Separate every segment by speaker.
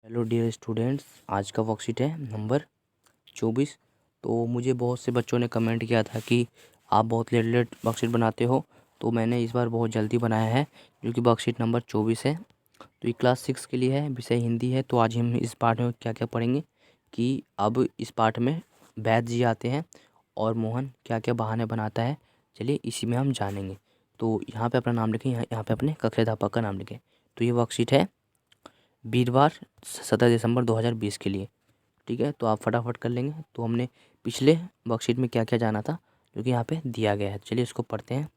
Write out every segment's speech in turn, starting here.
Speaker 1: Hello dear students, आज का worksheet है नंबर 24। तो मुझे बहुत से बच्चों ने कमेंट किया था कि आप बहुत लेट लेट वर्कशीट बनाते हो, तो मैंने इस बार बहुत जल्दी बनाया है जो कि वर्कशीट नंबर 24 है। तो ये क्लास 6 के लिए है, विषय हिंदी है। तो आज हम इस पाठ में क्या क्या पढ़ेंगे कि अब इस पाठ में वैद्य जी आते हैं और मोहन क्या क्या बहाने बनाता है। चलिए इसी में हम जानेंगे। तो यहाँ पे अपना नाम लिखें, यहाँ पे अपने कक्षाध्यापक का नाम लिखें। तो ये वर्कशीट है वीरवार 17 दिसंबर 2020 के लिए। ठीक है, तो आप फटाफट कर लेंगे। तो हमने पिछले वर्कशीट में क्या क्या जाना था जो कि यहाँ पे दिया गया है, चलिए इसको पढ़ते हैं।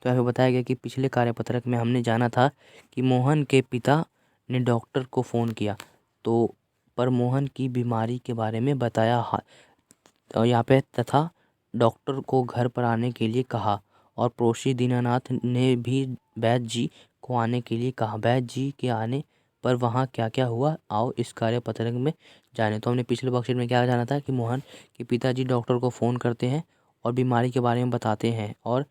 Speaker 1: तो यहाँ पे बताया गया कि पिछले कार्यपत्रक में हमने जाना था कि मोहन के पिता ने डॉक्टर को फ़ोन किया तो पर मोहन की बीमारी के बारे में बताया। और यहाँ पे तथा डॉक्टर को घर पर आने के लिए कहा और पड़ोसी दीनानाथ ने भी वैद्य जी को आने के लिए कहा। वैद्य जी के आने पर वहाँ क्या क्या हुआ, आओ इस कार्यपत्रक में जाने। तो हमने पिछले वर्कशीट में क्या जाना था कि मोहन के पिताजी डॉक्टर को फ़ोन करते हैं और बीमारी के बारे में बताते हैं और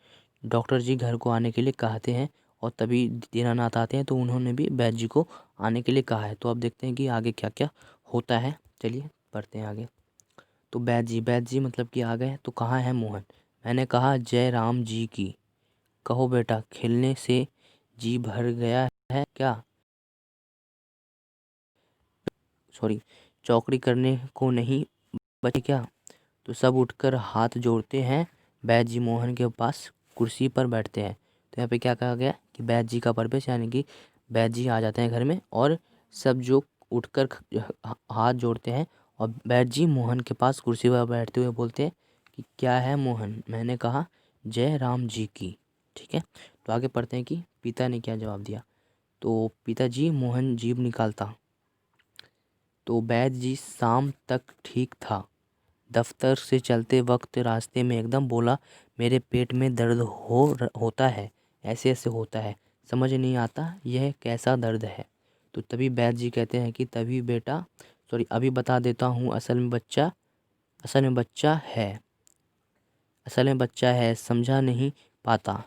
Speaker 1: डॉक्टर जी घर को आने के लिए कहते हैं और तभी दीनानाथ आते हैं तो उन्होंने भी वैद्य जी को आने के लिए कहा है। तो अब देखते हैं कि आगे क्या क्या होता है, चलिए पढ़ते हैं आगे। तो वैद्य जी मतलब कि आ गए। तो कहाँ है मोहन? मैंने कहा जय राम जी की। कहो बेटा, खेलने से जी भर गया है क्या? सॉरी, चौकड़ी करने को नहीं बचे क्या? तो सब उठकर हाथ जोड़ते हैं। वैद्य जी मोहन के पास कुर्सी पर बैठते हैं। तो यहाँ पे क्या कहा गया कि वैद्य जी का प्रवेश, यानी कि वैद्य जी आ जाते हैं घर में और सब जो उठकर हाथ जोड़ते हैं और वैद्य जी मोहन के पास कुर्सी पर बैठते हुए बोलते हैं कि क्या है मोहन? मैंने कहा जय राम जी की। ठीक है, तो आगे पढ़ते हैं कि पिता ने क्या जवाब दिया। तो पिताजी मोहन जीभ निकालता। तो वैद्य जी शाम तक ठीक था। दफ्तर से चलते वक्त रास्ते में एकदम बोला, मेरे पेट में दर्द होता है, ऐसे ऐसे होता है, समझ नहीं आता यह कैसा दर्द है। तो तभी वैद्य जी कहते हैं कि तभी बेटा, सॉरी अभी बता देता हूँ, असल में बच्चा है, समझा नहीं पाता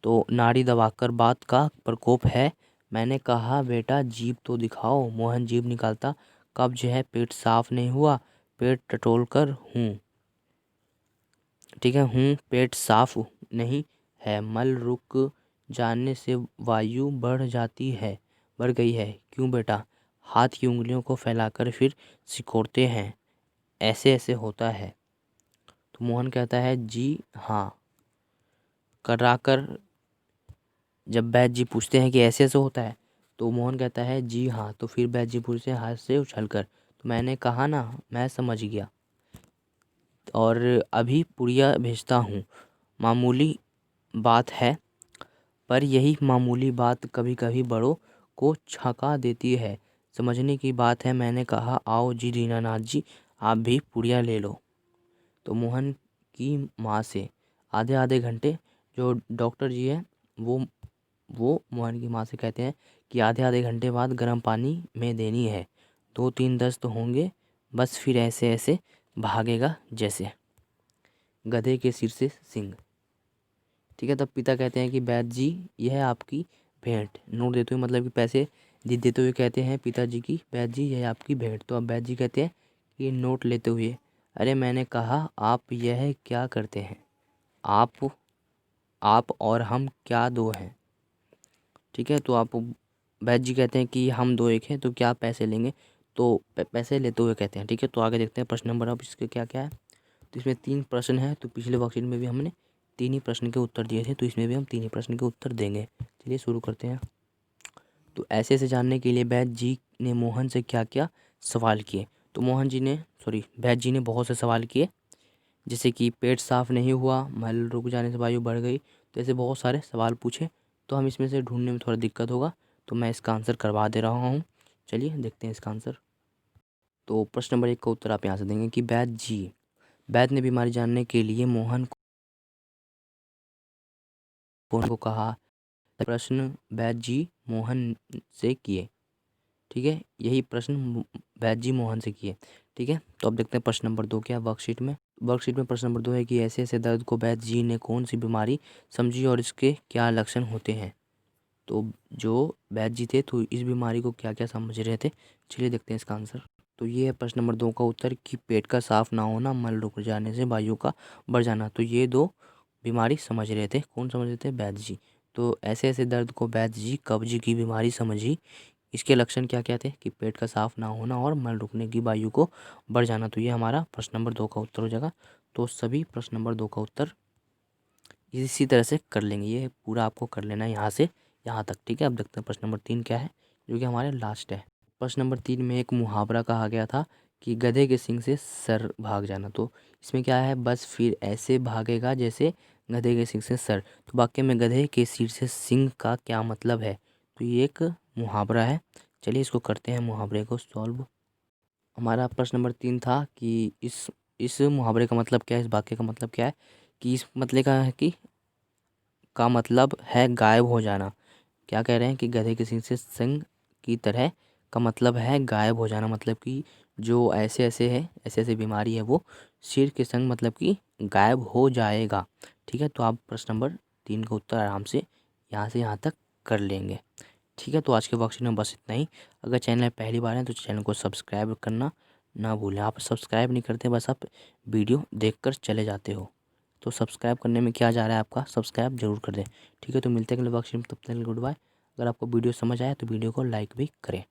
Speaker 1: तो नाड़ी दबाकर बात का प्रकोप है। मैंने कहा बेटा जीभ तो दिखाओ। मोहन जीभ निकालता। कब्ज है, पेट साफ नहीं हुआ, पेट टटोल कर हूँ। ठीक है, पेट साफ नहीं है, मल रुक जाने से वायु बढ़ गई है। क्यों बेटा? हाथ की उंगलियों को फैलाकर फिर सिकोड़ते हैं, ऐसे ऐसे होता है। तो मोहन कहता है जी हाँ कराकर। जब वैद्य जी पूछते हैं कि ऐसे ऐसे होता है तो मोहन कहता है जी हाँ। तो फिर वैद्य जी पूछते हैं हाथ से उछलकर। तो मैंने कहा ना, मैं समझ गया और अभी पुड़िया भेजता हूँ। मामूली बात है, पर यही मामूली बात कभी कभी बड़ों को छका देती है। समझने की बात है। मैंने कहा आओ जी दीनानाथ जी, आप भी पुड़िया ले लो। तो मोहन की माँ से आधे आधे घंटे, जो डॉक्टर जी है वो मोहन की माँ से कहते हैं कि आधे आधे घंटे बाद गर्म पानी में देनी है। 2-3 दस्त होंगे बस, फिर ऐसे ऐसे भागेगा जैसे गधे के सिर से सींग। ठीक है, तब पिता कहते हैं कि वैद्य जी यह है आपकी भेंट। नोट देते हुए मतलब कि पैसे देते हुए कहते हैं पिताजी की, वैद्य जी यह है आपकी भेंट। तो अब वैद्य जी कहते हैं कि नोट लेते हुए, अरे मैंने कहा आप यह क्या करते हैं? आप और हम क्या दो हैं? ठीक है, तो आप वैद्य जी कहते हैं कि हम दो एक हैं, तो क्या पैसे लेंगे? तो पैसे लेते हुए कहते हैं। ठीक है, तो आगे देखते हैं प्रश्न नंबर अब इसके क्या क्या है। तो इसमें 3 प्रश्न है। तो पिछले वर्कशीट में भी हमने 3 ही प्रश्न के उत्तर दिए थे, तो इसमें भी हम 3 ही प्रश्न के उत्तर देंगे। चलिए शुरू करते हैं। तो ऐसे ऐसे जानने के लिए वैद्य जी ने मोहन से क्या क्या सवाल किए। तो वैद्य जी ने बहुत से सवाल किए, जैसे कि पेट साफ नहीं हुआ, मल रुक जाने से वायु बढ़ गई। तो ऐसे बहुत सारे सवाल पूछे। तो हम इसमें से ढूंढने में थोड़ा दिक्कत होगा, तो मैं इसका आंसर करवा दे रहा हूँ। चलिए देखते हैं इसका आंसर। तो प्रश्न नंबर 1 का उत्तर आप यहाँ से देंगे कि वैद्य ने बीमारी जानने के लिए मोहन को कहा। प्रश्न वैद्य जी मोहन से किए। ठीक है, यही प्रश्न वैद्य जी मोहन से किए। ठीक है, तो अब देखते हैं प्रश्न नंबर 2 क्या वर्कशीट में प्रश्न नंबर 2 है कि ऐसे ऐसे दर्द को वैद्य जी ने कौन सी बीमारी समझी और इसके क्या लक्षण होते हैं। तो जो वैद्य जी थे तो इस बीमारी को क्या क्या समझ रहे थे, चलिए देखते हैं इसका आंसर। तो ये है प्रश्न नंबर 2 का उत्तर कि पेट का साफ ना होना, मल रुक जाने से वायु का बढ़ जाना। तो ये दो बीमारी समझ रहे थे, कौन समझ रहे थे, वैद्य जी। तो ऐसे ऐसे दर्द को वैद्य जी कब्ज की बीमारी समझी। इसके लक्षण क्या क्या थे कि पेट का साफ ना होना और मल रुकने की वायु को बढ़ जाना। तो ये हमारा प्रश्न नंबर 2 का उत्तर हो जाएगा। तो सभी प्रश्न नंबर 2 का उत्तर इसी तरह से कर लेंगे, ये पूरा आपको कर लेना है यहाँ से यहाँ तक, ठीक है। अब देखते हैं प्रश्न नंबर 3 क्या है, जो कि हमारे लास्ट है। प्रश्न नंबर 3 में एक मुहावरा कहा गया था कि गधे के सींग से सर भाग जाना। तो इसमें क्या है, बस फिर ऐसे भागेगा जैसे गधे के सींग से सर। तो वाक्य में गधे के सिर से सींग का क्या मतलब है, तो ये एक मुहावरा है। चलिए इसको करते हैं मुहावरे को सॉल्व। हमारा प्रश्न नंबर 3 था कि इस मुहावरे का मतलब क्या है, इस वाक्य का मतलब क्या है, कि इस मतलब का है कि का मतलब है गायब हो जाना। क्या कह रहे हैं कि गधे के सींग से सिंह की तरह का मतलब है गायब हो जाना, मतलब कि जो ऐसे ऐसे है, ऐसे ऐसे बीमारी है वो सिर के संग मतलब कि गायब हो जाएगा, ठीक है। तो आप प्रश्न नंबर 3 का उत्तर आराम से यहाँ तक कर लेंगे, ठीक है। तो आज के वर्कशीट में बस इतना ही। अगर चैनल पहली बार है तो चैनल को सब्सक्राइब करना ना भूलें। आप सब्सक्राइब नहीं करते, बस आप वीडियो देखकर चले जाते हो। तो सब्सक्राइब करने में क्या जा रहा है आपका, सब्सक्राइब जरूर कर दें, ठीक है। तो मिलते हैं अगले वर्कशीट में, तब तक के लिए गुड बाय। अगर आपको वीडियो समझ आया तो वीडियो को लाइक भी करें।